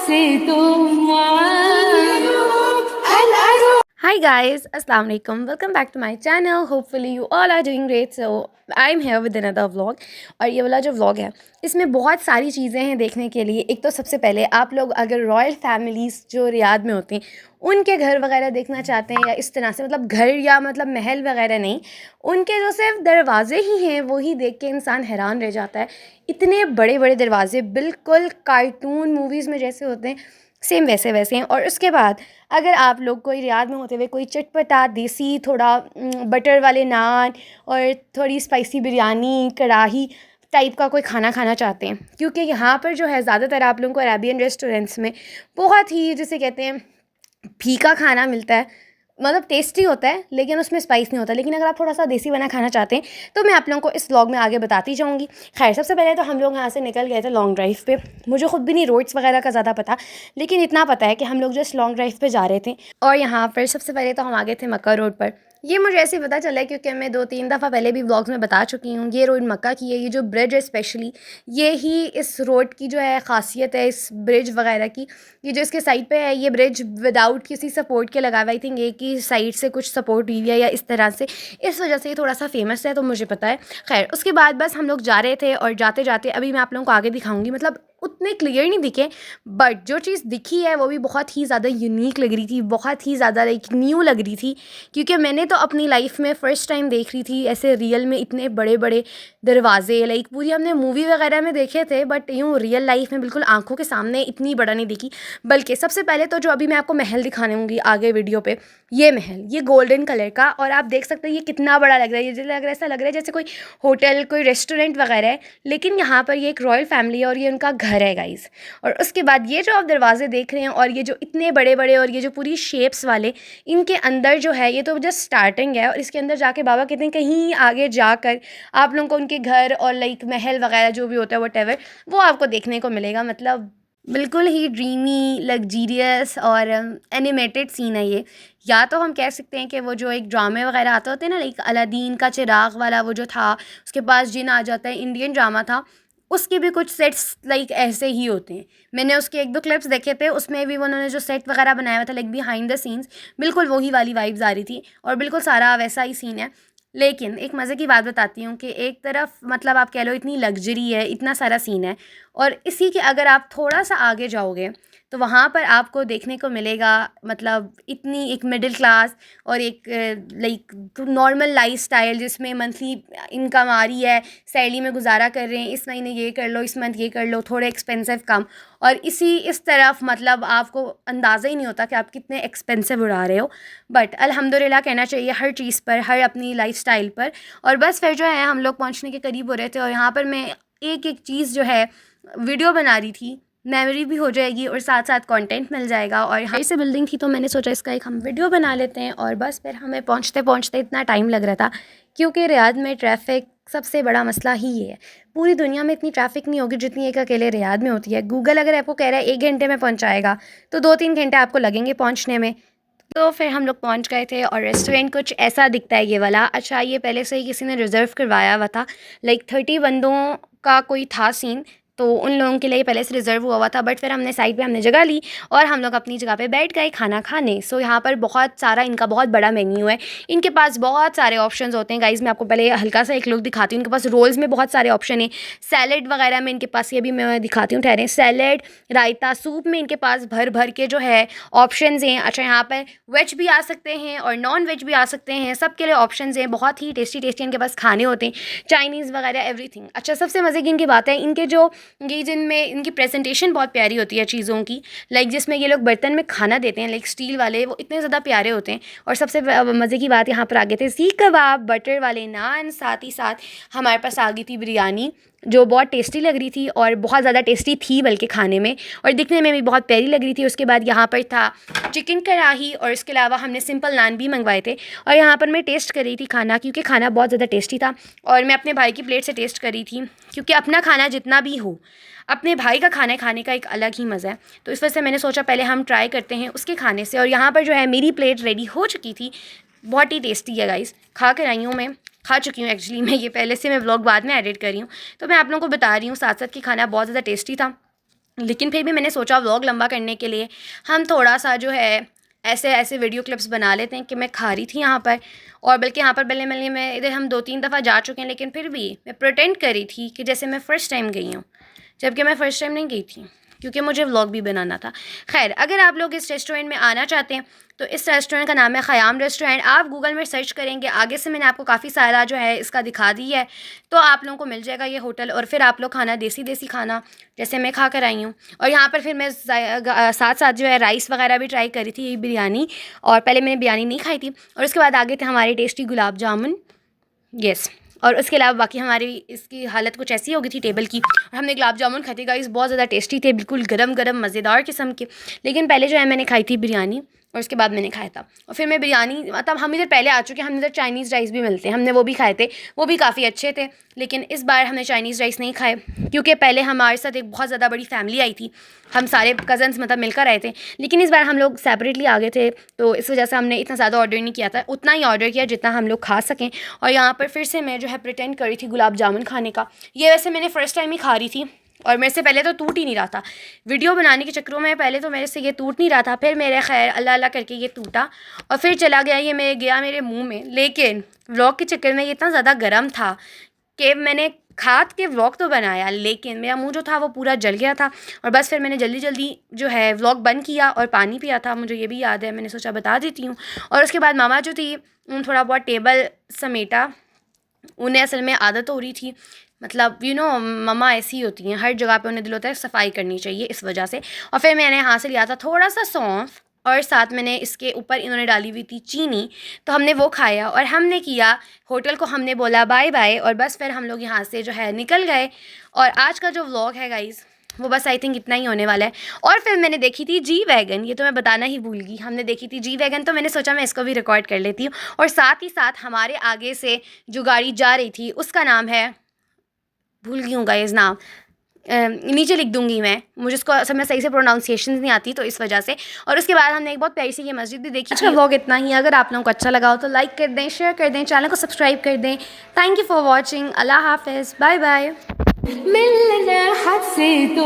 से तुम Hi guys, Assalamu alaikum. Welcome back to my channel. Hopefully you all are doing great. So I'm here with another vlog. और ये वाला जो vlog है इसमें बहुत सारी चीज़ें हैं देखने के लिए। एक तो सबसे पहले आप लोग अगर रॉयल फैमिलीज़ जो रियाद में होती हैं उनके घर वगैरह देखना चाहते हैं या इस तरह से मतलब घर या मतलब महल वगैरह नहीं, उनके जो सिर्फ दरवाजे ही हैं वही देख के इंसान हैरान रह जाता है। इतने बड़े बड़े दरवाजे बिल्कुल कार्टून मूवीज़ में जैसे होते हैं सेम वैसे वैसे हैं। और उसके बाद अगर आप लोग कोई रियाद में होते हुए कोई चटपटा देसी थोड़ा बटर वाले नान और थोड़ी स्पाइसी बिरयानी कढ़ाई टाइप का कोई खाना खाना चाहते हैं, क्योंकि यहाँ पर जो है ज़्यादातर आप लोगों को अरेबियन रेस्टोरेंट्स में बहुत ही जिसे कहते हैं फीका खाना मिलता है। मतलब टेस्टी होता है लेकिन उसमें स्पाइस नहीं होता। लेकिन अगर आप थोड़ा सा देसी बना खाना चाहते हैं तो मैं आप लोगों को इस व्लॉग में आगे बताती जाऊँगी। खैर सबसे पहले तो हम लोग यहाँ से निकल गए थे लॉन्ग ड्राइव पे। मुझे खुद भी नहीं रोड्स वगैरह का ज़्यादा पता, लेकिन इतना पता है कि हम लोग जस्ट लॉन्ग ड्राइव पे जा रहे थे। और यहाँ पर सबसे पहले तो हम आ गए थे मक्का रोड पर। ये मुझे ऐसे ही पता चला है क्योंकि मैं 2-3 दफ़ा पहले भी व्लॉग्स में बता चुकी हूँ। ये रोड मक्का की है। ये जो ब्रिज है स्पेशली ये ही इस रोड की जो है ख़ासियत है, इस ब्रिज वगैरह की। ये जो इसके साइड पे है ये ब्रिज विदाउट किसी सपोर्ट के लगा हुआ, आई थिंक एक ही साइड से कुछ सपोर्ट हुई है या इस तरह से, इस वजह से ये थोड़ा सा फेमस है, तो मुझे पता है। खैर उसके बाद बस हम लोग जा रहे थे और जाते जाते अभी मैं आप लोगों को आगे दिखाऊंगी। मतलब उतने क्लियर नहीं दिखे बट जो चीज़ दिखी है वो भी बहुत ही ज़्यादा यूनिक लग रही थी, बहुत ही ज़्यादा लाइक न्यू लग रही थी। क्योंकि मैंने तो अपनी लाइफ में फ़र्स्ट टाइम देख रही थी ऐसे रियल में इतने बड़े बड़े दरवाजे। लाइक पूरी हमने मूवी वगैरह में देखे थे बट यूँ रियल लाइफ में बिल्कुल आंखों के सामने इतनी बड़ा नहीं देखी। बल्कि सबसे पहले तो जो अभी मैं आपको महल दिखाने होंगी आगे वीडियो पे, ये महल ये गोल्डन कलर का, और आप देख सकते हैं ये कितना बड़ा लग रहा है। ये लग रहा है ऐसा लग रहा है जैसे कोई होटल कोई रेस्टोरेंट वगैरह है, लेकिन यहाँ पर ये एक रॉयल फैमिली है और ये उनका घर है गाइस। और उसके बाद ये जो आप दरवाजे देख रहे हैं और ये जो इतने बड़े बड़े और ये जो पूरी शेप्स वाले, इनके अंदर जो है ये तो जस्ट स्टार्टिंग है। और इसके अंदर जाके बाबा कहते हैं कहीं आगे जाकर आप लोगों को उनके घर और लाइक महल वगैरह जो भी होता है वट वो आपको देखने को मिलेगा। मतलब बिल्कुल ही ड्रीमी लग्जीरियस और एनिमेटेड सीन है ये। या तो हम कह सकते हैं कि वो जो एक ड्रामे वगैरह आते होते हैं ना, लाइक अलादीन का चिराग वाला वो जो था, उसके पास जिन आ जाता है, इंडियन ड्रामा था, उसके भी कुछ सेट्स लाइक ऐसे ही होते हैं। मैंने उसके 1-2 क्लिप्स देखे थे, उसमें भी उन्होंने जो सेट वगैरह बनाया हुआ था लाइक बिहाइंड द सीन्स, बिल्कुल वही वाली वाइब्स आ रही थी और बिल्कुल सारा वैसा ही सीन है। लेकिन एक मज़े की बात बताती हूँ कि एक तरफ मतलब आप कह लो इतनी लग्जरी है, इतना सारा सीन है, और इसी के अगर आप थोड़ा सा आगे जाओगे तो वहाँ पर आपको देखने को मिलेगा मतलब इतनी एक मिडिल क्लास और एक लाइक नॉर्मल लाइफस्टाइल जिसमें मंथली इनकम आ रही है, सैलरी में गुजारा कर रहे हैं, इस महीने ये कर लो, इस मंथ ये कर लो, थोड़े एक्सपेंसिव कम, और इस तरफ मतलब आपको अंदाज़ा ही नहीं होता कि आप कितने एक्सपेंसिव उड़ा रहे हो। बट अल्हम्दुलिल्लाह कहना चाहिए हर चीज़ पर, हर अपनी लाइफस्टाइल पर। और बस फिर जो है हम लोग पहुँचने के करीब हो रहे थे और यहाँ पर मैं एक एक चीज़ जो है वीडियो बना रही थी। मेमोरी भी हो जाएगी और साथ साथ कंटेंट मिल जाएगा। और यहाँ से बिल्डिंग थी तो मैंने सोचा इसका एक हम वीडियो बना लेते हैं। और बस फिर हमें पहुँचते पहुँचते इतना टाइम लग रहा था क्योंकि रियाद में ट्रैफिक सबसे बड़ा मसला ही ये है। पूरी दुनिया में इतनी ट्रैफिक नहीं होगी जितनी एक अकेले रियाद में होती है। गूगल अगर आपको कह रहा है 1 घंटे में पहुँचाएगा तो 2-3 घंटे आपको लगेंगे पहुँचने में। तो फिर हम लोग पहुंच गए थे और रेस्टोरेंट कुछ ऐसा दिखता है ये वाला। अच्छा ये पहले से ही किसी ने रिज़र्व करवाया हुआ था, लाइक 30 बंदों का कोई था सीन, तो उन लोगों के लिए पहले से रिज़र्व हुआ था। बट फिर हमने साइड पे हमने जगह ली और हम लोग अपनी जगह पे बैठ गए खाना खाने। सो यहाँ पर बहुत सारा इनका बहुत बड़ा मेन्यू है। इनके पास बहुत सारे ऑप्शंस होते हैं गाइज़। मैं आपको पहले हल्का सा एक लुक दिखाती हूँ। इनके पास रोल्स में बहुत सारे ऑप्शन हैं, सैलेड वगैरह में इनके पास, ये भी मैं दिखाती हूँ ठहरें, सैलेड रायता सूप में इनके पास भर भर के जो है ऑप्शंस हैं। अच्छा यहाँ पर वेज भी आ सकते हैं और नॉन वेज भी आ सकते हैं, सब के लिए ऑप्शंस हैं। बहुत ही टेस्टी टेस्टी इनके पास खाने होते हैं, चाइनीज़ वगैरह एवरीथिंग। अच्छा सबसे मज़े की इनकी बात है इनके जो ये जिनमें इनकी प्रेजेंटेशन बहुत प्यारी होती है चीज़ों की, लाइक जिसमें ये लोग बर्तन में खाना देते हैं लाइक स्टील वाले, वो इतने ज़्यादा प्यारे होते हैं। और सबसे मज़े की बात यहाँ पर आ गए थे सीख कबाब, बटर वाले नान, साथ ही साथ हमारे पास आ गई थी बिरयानी जो बहुत टेस्टी लग रही थी और बहुत ज़्यादा टेस्टी थी बल्कि खाने में, और दिखने में भी बहुत प्यारी लग रही थी। उसके बाद यहाँ पर था चिकन कढ़ाई और इसके अलावा हमने सिंपल नान भी मंगवाए थे। और यहाँ पर मैं टेस्ट कर रही थी खाना क्योंकि खाना बहुत ज़्यादा टेस्टी था और मैं अपने भाई की प्लेट से टेस्ट कर रही थी क्योंकि अपना खाना जितना भी हो अपने भाई का खाना खाने का एक अलग ही मज़ा है। तो इस वजह से मैंने सोचा पहले हम ट्राई करते हैं उसके खाने से। और यहाँ पर जो है मेरी प्लेट रेडी हो चुकी थी, बहुत ही टेस्टी है गाइस, खा कर आई हूँ मैं, खा चुकी हूँ एक्चुअली मैं, ये पहले से मैं व्लॉग बाद में एडिट कर रही हूँ तो मैं आप लोगों को बता रही हूँ साथ साथ कि खाना बहुत ज़्यादा टेस्टी था। लेकिन फिर भी मैंने सोचा व्लॉग लंबा करने के लिए हम थोड़ा सा जो है ऐसे ऐसे वीडियो क्लिप्स बना लेते हैं कि मैं खा रही थी यहाँ पर। और बल्कि यहाँ पर बल्ले मल्ले मैं इधर हम 2-3 दफ़ा जा चुके हैं, लेकिन फिर भी मैं प्रिटेंड करी थी कि जैसे मैं फ़र्स्ट टाइम गई हूँ, जबकि मैं फ़र्स्ट टाइम नहीं गई थी, क्योंकि मुझे व्लॉग भी बनाना था। खैर, अगर आप लोग इस रेस्टोरेंट में आना चाहते हैं तो इस रेस्टोरेंट का नाम है ख़याम रेस्टोरेंट। आप गूगल में सर्च करेंगे, आगे से मैंने आपको काफ़ी सारा जो है इसका दिखा दी है, तो आप लोगों को मिल जाएगा ये होटल। और फिर आप लोग खाना देसी देसी खाना जैसे मैं खा कर आई हूँ। और यहाँ पर फिर मैं साथ साथ जो है राइस वगैरह भी ट्राई करी थी, बिरयानी। और पहले मैंने बिरयानी नहीं खाई थी, और उसके बाद आगे थे हमारे टेस्टी गुलाब जामुन। यस। और उसके अलावा बाकी हमारी इसकी हालत कुछ ऐसी हो गई थी टेबल की, और हमने गुलाब जामुन खाए थे गाइस, बहुत ज़्यादा टेस्टी थे, बिल्कुल गरम गरम मज़ेदार किस्म के। लेकिन पहले जो है मैंने खाई थी बिरयानी, और उसके बाद मैंने खाया था। और फिर मैं बिरयानी, मतलब हम इधर पहले आ चुके हैं, हम इधर चाइनीज़ राइस भी मिलते हैं, हमने वो भी खाए थे, वो भी काफ़ी अच्छे थे। लेकिन इस बार हमने चाइनीज़ राइस नहीं खाए, क्योंकि पहले हमारे साथ एक बहुत ज़्यादा बड़ी फैमिली आई थी, हम सारे कज़न्स मतलब मिलकर आए थे। लेकिन इस बार हम लोग सेपरेटली आ गए थे, तो इस वजह से हमने इतना ज़्यादा ऑर्डर नहीं किया था, उतना ही ऑर्डर किया जितना हम लोग खा सकें। और यहाँ पर फिर से मैं जो है प्रिटेंड कर रही थी गुलाब जामुन खाने का। ये वैसे मैंने फ़र्स्ट टाइम ही खा रही थी, और मेरे से पहले तो टूट ही नहीं रहा था। वीडियो बनाने के चक्करों में पहले तो मेरे से ये टूट नहीं रहा था, फिर मेरे खैर अल्लाह अल्लाह करके ये टूटा और फिर चला गया, ये मेरे मुंह में। लेकिन व्लॉग के चक्कर में ये इतना ज़्यादा गर्म था कि मैंने खाद के व्लॉग तो बनाया, लेकिन मेरा मुंह जो था वो पूरा जल गया था। और बस फिर मैंने जल्दी जल्दी जो है व्लॉग बंद किया और पानी पिया था, मुझे ये भी याद है, मैंने सोचा बता देती हूँ। और उसके बाद मामा जो थी उन थोड़ा बहुत टेबल समेटा, उन्हें असल में आदत हो रही थी, मतलब मम्मा ऐसी होती हैं, हर जगह पे उन्हें दिल होता है सफाई करनी चाहिए, इस वजह से। और फिर मैंने यहाँ से लिया था थोड़ा सा सौंफ, और साथ मैंने इसके ऊपर इन्होंने डाली हुई थी चीनी, तो हमने वो खाया और हमने किया होटल को, हमने बोला बाय बाय, और बस फिर हम लोग यहाँ से जो है निकल गए। और आज का जो व्लॉग है गाइज़ वो बस आई थिंक इतना ही होने वाला है। और फिर मैंने देखी थी जी वैगन, ये तो मैं बताना ही भूल गई, हमने देखी थी जी वैगन, तो मैंने सोचा मैं इसको भी रिकॉर्ड कर लेती हूँ। और साथ ही साथ हमारे आगे से जो गाड़ी जा रही थी उसका नाम है, भूल गई हूँ गाइस नाम, नीचे लिख दूंगी मैं, मुझे इसको असल में सही से प्रोनाउंसिएशन नहीं आती, तो इस वजह से। और उसके बाद हमने एक बहुत प्यारी सी ये मस्जिद भी देखी। अच्छा व्लॉग इतना ही, अगर आप लोगों को अच्छा लगा हो तो लाइक कर दें, शेयर कर दें, चैनल को सब्सक्राइब कर दें। थैंक यू फॉर वॉचिंग, अल्लाह हाफिज़, बाय बाय। मिलना हाथ से तो